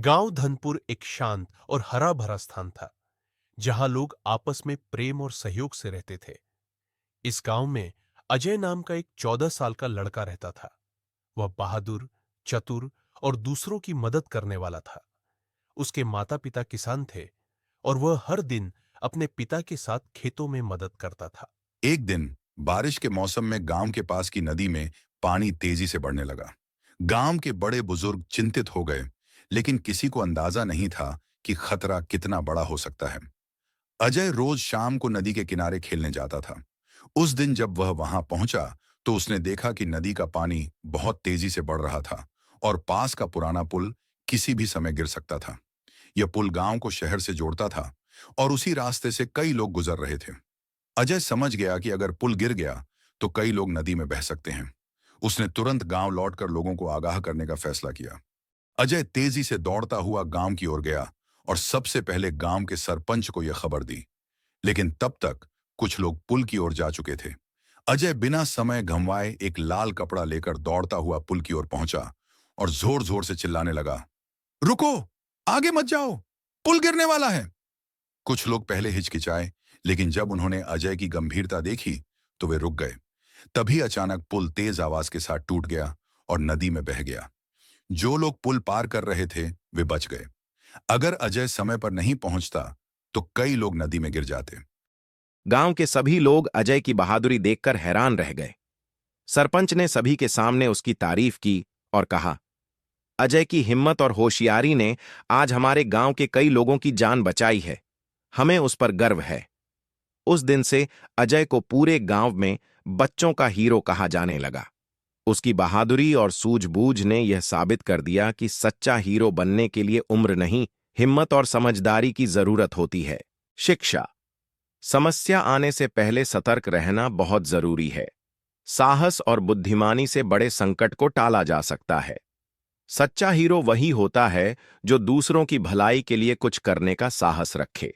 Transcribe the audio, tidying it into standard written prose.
गांव धनपुर एक शांत और हरा भरा स्थान था, जहां लोग आपस में प्रेम और सहयोग से रहते थे। इस गांव में अजय नाम का एक 14 साल का लड़का रहता था। वह बहादुर, चतुर और दूसरों की मदद करने वाला था। उसके माता पिता किसान थे और वह हर दिन अपने पिता के साथ खेतों में मदद करता था। एक दिन बारिश के मौसम में गांव के पास की नदी में पानी तेजी से बढ़ने लगा। गांव के बड़े बुजुर्ग चिंतित हो गए, लेकिन किसी को अंदाजा नहीं था कि खतरा कितना बड़ा हो सकता है। अजय रोज शाम को नदी के किनारे खेलने जाता था। उस दिन जब वह वहां पहुंचा तो उसने देखा कि नदी का पानी बहुत तेजी से बढ़ रहा था और पास का पुराना पुल किसी भी समय गिर सकता था। यह पुल गांव को शहर से जोड़ता था और उसी रास्ते से कई लोग गुजर रहे थे। अजय समझ गया कि अगर पुल गिर गया तो कई लोग नदी में बह सकते हैं। उसने तुरंत गांव लौटकर लोगों को आगाह करने का फैसला किया। अजय तेजी से दौड़ता हुआ गांव की ओर गया और सबसे पहले गांव के सरपंच को यह खबर दी। लेकिन तब तक कुछ लोग पुल की ओर जा चुके थे। अजय बिना समय गंवाए एक लाल कपड़ा लेकर दौड़ता हुआ पुल की ओर पहुंचा और जोर जोर से चिल्लाने लगा, रुको, आगे मत जाओ, पुल गिरने वाला है। कुछ लोग पहले हिचकिचाए, लेकिन जब उन्होंने अजय की गंभीरता देखी तो वे रुक गए। तभी अचानक पुल तेज आवाज के साथ टूट गया और नदी में बह गया। जो लोग पुल पार कर रहे थे वे बच गए। अगर अजय समय पर नहीं पहुंचता तो कई लोग नदी में गिर जाते। गांव के सभी लोग अजय की बहादुरी देखकर हैरान रह गए। सरपंच ने सभी के सामने उसकी तारीफ की और कहा, अजय की हिम्मत और होशियारी ने आज हमारे गांव के कई लोगों की जान बचाई है। हमें उस पर गर्व है। उस दिन से अजय को पूरे गांव में बच्चों का हीरो कहा जाने लगा। उसकी बहादुरी और सूझबूझ ने यह साबित कर दिया कि सच्चा हीरो बनने के लिए उम्र नहीं, हिम्मत और समझदारी की जरूरत होती है। शिक्षा। समस्या आने से पहले सतर्क रहना बहुत जरूरी है। साहस और बुद्धिमानी से बड़े संकट को टाला जा सकता है। सच्चा हीरो वही होता है जो दूसरों की भलाई के लिए कुछ करने का साहस रखे।